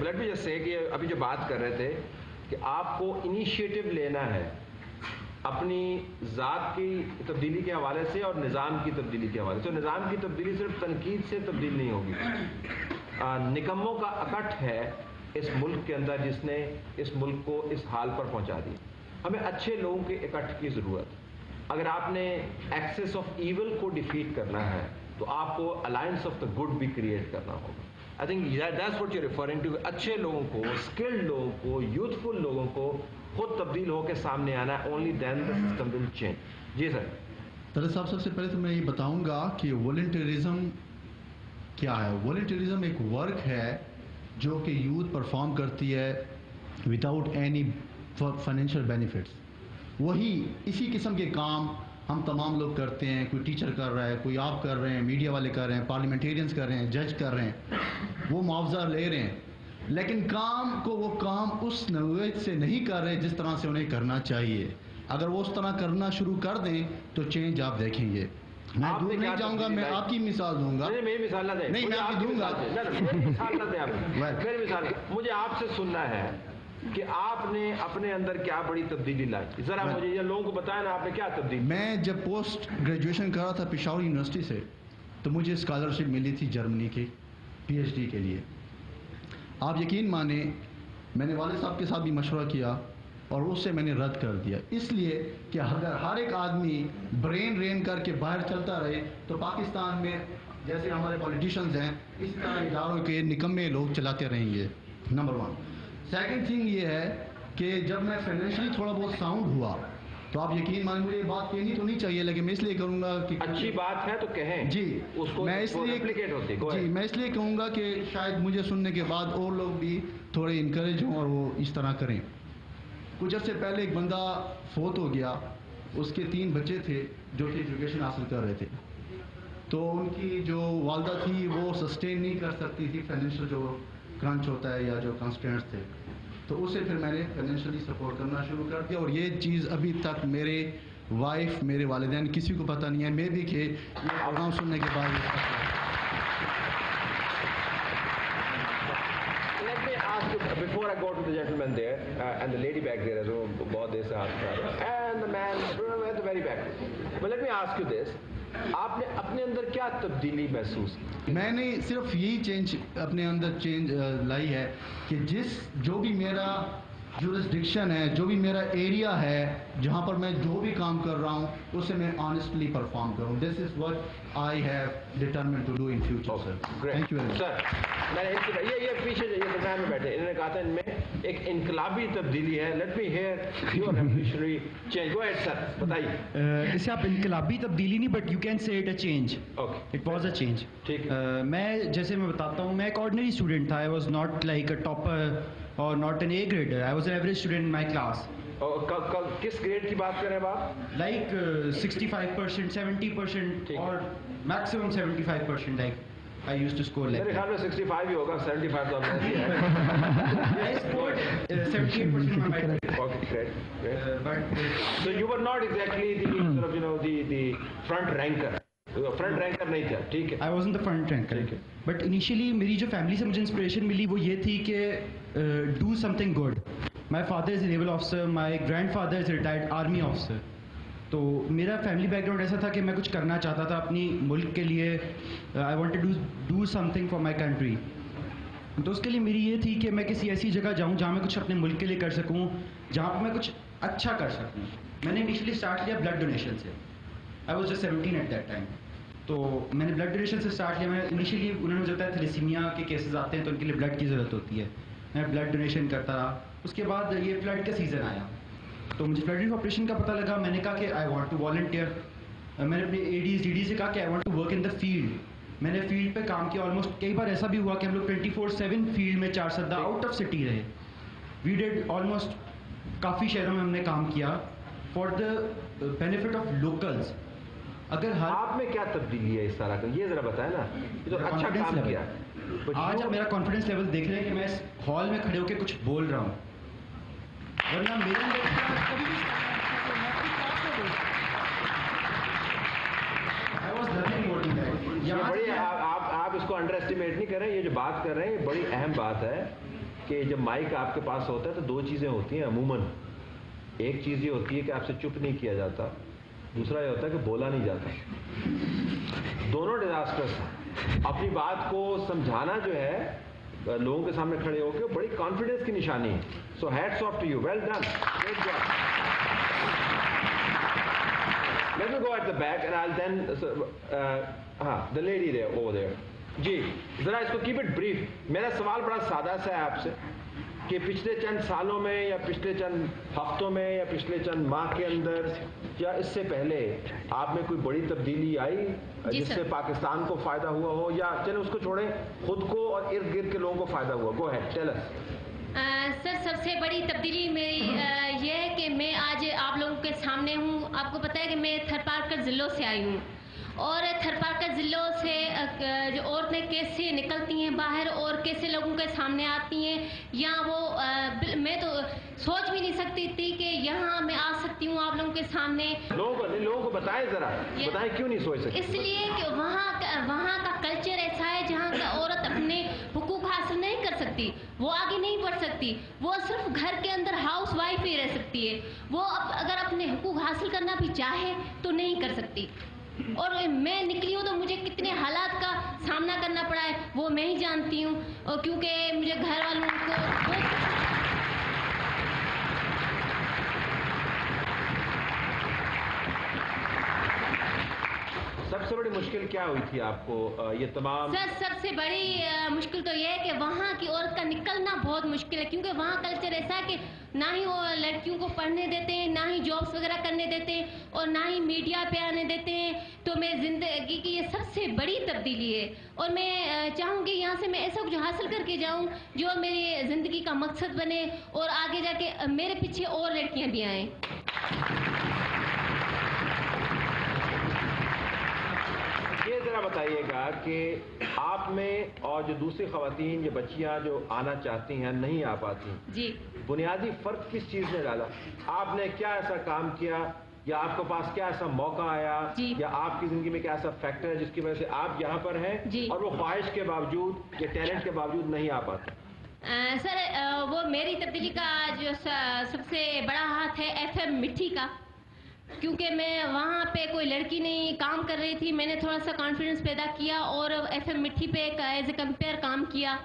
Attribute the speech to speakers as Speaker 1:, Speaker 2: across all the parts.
Speaker 1: Let me just say کہ ابھی جو بات کر رہے تھے کہ آپ کو انیشیٹو لینا ہے اپنی ذات کی تبدیلی کے حوالے سے اور نظام کی تبدیلی کے حوالے سے. نظام کی تبدیلی صرف تنقید سے تبدیل نہیں ہوگی. نکموں کا اکٹھ ہے اس ملک کے اندر جس نے اس ملک کو اس حال پر پہنچا دیا. ہمیں اچھے لوگوں کے اکٹھ کی ضرورت. اگر آپ نے ایکسس آف ایول کو ڈیفیٹ کرنا ہے تو آپ کو الائنس آف دا گڈ بھی کریٹ کرنا ہوگا. I think that's what you referring to. اچھے لوگوں کو, اسکلڈ لوگوں کو, یوتھفل لوگوں کو خود تبدیل ہو کے سامنے آنا ہے. Only then the system will change. جی سر.
Speaker 2: طارق صاحب, سب سے پہلے تو میں یہ بتاؤں گا کہ والنٹیرزم کیا ہے. والنٹیرزم ایک ورک ہے جو کہ یوتھ پرفارم کرتی ہے وداؤٹ اینی فائنینشیل بینیفٹس. وہی اسی قسم کے کام ہم تمام لوگ کرتے ہیں. کوئی ٹیچر کر رہا ہے, کوئی آپ کر رہے ہیں, میڈیا والے کر رہے ہیں, پارلیمنٹیرینز کر رہے ہیں, جج کر رہے ہیں, وہ معاوضہ لے رہے ہیں, لیکن کام کو وہ کام اس نوعیت سے نہیں کر رہے جس طرح سے انہیں کرنا چاہیے. اگر وہ اس طرح کرنا شروع کر دیں تو چینج آپ دیکھیں گے. میں دور نہیں جاؤں گا, میں آپ کی مثال دوں گا.
Speaker 1: میری مثال نہ دیں.
Speaker 2: نہیں, میں آپ کی دوں گا.
Speaker 1: میری مثال نہ دیں آپ. میری مثال مجھے آپ سے سننا ہے کہ آپ نے اپنے اندر کیا بڑی تبدیلی لائی. ذرا مجھے یہ لوگوں کو بتائیں نا آپ نے کیا تبدیلی.
Speaker 2: میں جب پوسٹ گریجویشن کر رہا تھا پشاور یونیورسٹی سے تو مجھے اسکالرشپ ملی تھی جرمنی کی پی ایچ ڈی کے لیے. آپ یقین مانیں میں نے والد صاحب کے ساتھ بھی مشورہ کیا اور اس سے میں نے رد کر دیا, اس لیے کہ اگر ہر ایک آدمی برین رین کر کے باہر چلتا رہے تو پاکستان میں جیسے ہمارے پولیٹیشنز ہیں اس طرح اداروں کے نکمے لوگ چلاتے رہیں گے. نمبر 1. سیکنڈ تھنگ یہ ہے کہ جب میں فائنینشلی تھوڑا بہت ساؤنڈ ہوا تو آپ یقین مانیں, مجھے یہ بات کہنی تو نہیں چاہیے لیکن میں اس لیے کروں گا کہ
Speaker 1: اچھی بات ہے تو کہیں.
Speaker 2: جی,
Speaker 1: اس کو
Speaker 2: میں اس لیے کہوں گا کہ شاید مجھے سننے کے بعد اور لوگ بھی تھوڑے انکریج ہوں اور وہ اس طرح کریں. کچھ عرصے پہلے ایک بندہ فوت ہو گیا, اس کے 3 بچے تھے جو کہ ایجوکیشن حاصل کر رہے تھے, تو ان کی جو والدہ تھی وہ سسٹین نہیں کر سکتی تھی فائنینشیل جو کرنچ ہوتا ہے یا جو کنسٹرینٹس تھے, تو اسے پھر میں نے فائنینشلی سپورٹ کرنا شروع کر دیا. اور یہ چیز ابھی تک میرے وائف, میرے والدین کسی کو پتہ نہیں ہے, میں بھی کہ یہ پروگرام سننے کے بعد.
Speaker 1: Before I go to the gentleman there and the lady back there, جو بہت دیر سے ہاتھ کھڑا ہے, and the man at the very back. But let me ask you this. آپ نے اپنے اندر کیا تبدیلی محسوس کی؟
Speaker 2: میں نے صرف یہی چینج اپنے اندر چینج لائی ہے کہ جو بھی میرا جورسڈکشن ہے, جو بھی میرا ایریا ہے جہاں پر میں جو بھی کام کر رہا ہوں اسے میں آنیسٹلی پرفارم کروں. This is what I have determined to do in future. Sir thank you very much.
Speaker 1: Sir میں نے یہ پیچھے یہ درمیان میں بیٹھے, انہوں نے کہا تھا ان میں ایک انقلابی تبدیلی ہے. Let me hear your revolutionary change. Go ahead sir, بتائیے.
Speaker 3: اسے آپ انقلابی تبدیلی نہیں, but you can say it a change. Okay, it was a change.
Speaker 1: ٹھیک.
Speaker 3: میں جیسے میں بتاتا ہوں, میں ایک آرڈنری اسٹوڈنٹ تھا. I was not like a topper اور not an A grader. I was an average student in my class.
Speaker 1: کس گریڈ کی بات کریں آپ؟
Speaker 3: لائک 65%, 70% اور maximum 75%. Like I used to score like
Speaker 1: میرے خیال میں 65 ہی ہوگا, 75 تو ہم نے
Speaker 3: I scored 78% on my grade.
Speaker 1: Okay, great. But so you were not exactly the sort of, you know, the front ranker. Front ranker نہیں تھا. ٹھیک ہے,
Speaker 3: I wasn't the front ranker. But initially میری جو فیملی سے مجھے inspiration ملی وہ یہ تھی کہ do something good. My father is a naval officer, my grandfather is a retired army officer. تو میرا فیملی بیک گراؤنڈ ایسا تھا کہ میں کچھ کرنا چاہتا تھا اپنی ملک کے لیے. I want to do something for my country. تو اس کے لیے میری یہ تھی کہ میں کسی ایسی جگہ جاؤں جہاں میں کچھ اپنے ملک کے لیے کر سکوں, جہاں پہ میں کچھ اچھا کر سکوں. میں نے انیشلی اسٹارٹ کیا بلڈ ڈونیشن سے. I was just 17 at that time. تو میں نے بلڈ ڈونیشن سے اسٹارٹ کیا. میں انیشلی انہوں نے مجھے بتایا تھیلیسیمیا کے کیسز آتے ہیں تو ان کے لیے بلڈ کی ضرورت ہوتی ہے. میں بلڈ ڈونیشن کرتا رہا. اس کے بعد یہ فلڈ کا سیزن آیا تو مجھے فلڈ آپریشن کا پتہ لگا. میں نے کہا کہ آئی وانٹ ٹو والنٹیئر. میں نے اپنے اے ڈی ڈی سے کہا کہ I want to work in the field. میں نے فیلڈ پہ کام کیا. آلموسٹ کئی بار ایسا بھی ہوا کہ ہم لوگ 24/7 فیلڈ میں 4 سدہ آؤٹ آف سٹی رہے. وی ڈیڈ آلموسٹ کافی شہروں میں ہم نے کام کیا for the benefit of locals. اگر
Speaker 1: آپ میں کیا تبدیلی ہے اس طرح کا, یہ ذرا بتائیں نا. یہ تو اچھا کام کیا.
Speaker 3: آج آپ میرا کانفیڈنس لیول دیکھ رہے ہیں کہ میں اس ہال میں کھڑے ہو کے کچھ بول رہا ہوں, ورنہ میرے
Speaker 1: آپ اس کو انڈر ایسٹیمیٹ نہیں کر رہے ہیں. یہ جو بات کر رہے ہیں یہ بڑی اہم بات ہے کہ جب مائک آپ کے پاس ہوتا ہے تو دو چیزیں ہوتی ہیں عموماً. ایک چیز یہ ہوتی ہے کہ آپ سے چپ نہیں کیا جاتا, دوسرا یہ ہوتا ہے کہ بولا نہیں جاتا. دونوں ڈیزاسٹرس ہیں. اپنی بات کو سمجھانا جو ہے لوگوں کے سامنے کھڑے ہو کے بڑی کانفیڈنس کی نشانی ہے. So hats off to you, well done, great job. Let me go at the back and I'll then the lady there over there. جی ذرا اس کو کیپ اٹ بریف. میرا سوال بڑا سادہ سا ہے آپ سے کہ پچھلے چند سالوں میں یا پچھلے چند ہفتوں میں یا پچھلے چند ماہ کے اندر یا اس سے پہلے آپ میں کوئی بڑی تبدیلی آئی جس سے پاکستان کو فائدہ ہوا ہو, یا چلیں اس کو چھوڑیں, خود کو اور ارد گرد کے لوگوں کو فائدہ ہوا؟ گو ہیڈ ٹیل اس.
Speaker 4: سر سب سے بڑی تبدیلی میری یہ ہے کہ میں آج آپ لوگوں کے سامنے ہوں. آپ کو پتہ ہے کہ میں تھر پارکر ضلعوں سے آئی ہوں, اور تھر پارکر ضلعوں سے جو عورتیں کیسے نکلتی ہیں باہر اور کیسے لوگوں کے سامنے آتی ہیں, یا وہ میں تو سوچ بھی نہیں سکتی تھی کہ یہاں میں آ سکتی ہوں آپ لوگوں کے سامنے.
Speaker 1: لوگوں کو بتائیں, ذرا بتائیں کیوں نہیں سوچ سکتی.
Speaker 4: اس لیے کہ وہاں کا کلچر ایسا ہے جہاں کا عورت اپنے حقوق حاصل نہیں کر سکتی, وہ آگے نہیں بڑھ سکتی, وہ صرف گھر کے اندر ہاؤس وائف ہی رہ سکتی ہے. وہ اگر اپنے حقوق حاصل کرنا بھی چاہے تو نہیں کر سکتی. اور میں نکلی ہوں تو مجھے کتنے حالات کا سامنا کرنا پڑا ہے وہ میں ہی جانتی ہوں, اور کیونکہ مجھے گھر والوں کو
Speaker 1: سب سے بڑی مشکل کیا ہوئی تھی آپ کو یہ تمام؟
Speaker 4: سر سب سے بڑی مشکل تو یہ ہے کہ وہاں کی عورت کا نکلنا بہت مشکل ہے, کیونکہ وہاں کلچر ایسا ہے کہ نہ ہی وہ لڑکیوں کو پڑھنے دیتے ہیں, نہ ہی جابس وغیرہ کرنے دیتے ہیں, اور نہ ہی میڈیا پہ آنے دیتے ہیں. تو میری زندگی کی یہ سب سے بڑی تبدیلی ہے, اور میں چاہوں گی یہاں سے میں ایسا کچھ حاصل کر کے جاؤں جو میری زندگی کا مقصد بنے, اور آگے جا کے میرے پیچھے اور لڑکیاں بھی آئیں.
Speaker 1: یہ ذرا بتائیے گا کہ آپ میں اور جو دوسری خواتین یا بچیاں جو آنا چاہتی ہیں نہیں آ پاتی,
Speaker 4: جی
Speaker 1: بنیادی فرق کس چیز نے ڈالا؟ آپ نے کیا ایسا کام کیا, یا آپ کے پاس کیا ایسا موقع آیا, یا آپ کی زندگی میں کیا ایسا فیکٹر ہے جس کی وجہ سے آپ یہاں پر ہیں اور وہ خواہش کے باوجود یا ٹیلنٹ کے باوجود نہیں آ پاتے؟
Speaker 4: سر وہ میری تبدیلی کا جو سب سے بڑا ہاتھ ہے ایف ایم مٹھی کا, کیونکہ میں وہاں پہ کوئی لڑکی نہیں کام کر رہی تھی. میں نے تھوڑا سا کانفیڈنس پیدا کیا اور ایف ایم مٹھی پہ ایز اے کمپیئر کام کیا.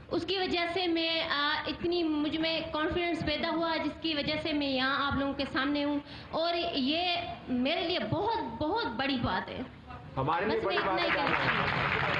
Speaker 4: اس کی وجہ سے میں اتنی مجھ میں کانفیڈنس پیدا ہوا جس کی وجہ سے میں یہاں آپ لوگوں کے سامنے ہوں, اور یہ میرے لیے بہت بہت بڑی بات ہے.
Speaker 1: ہمارے لیے بڑی بات ہے.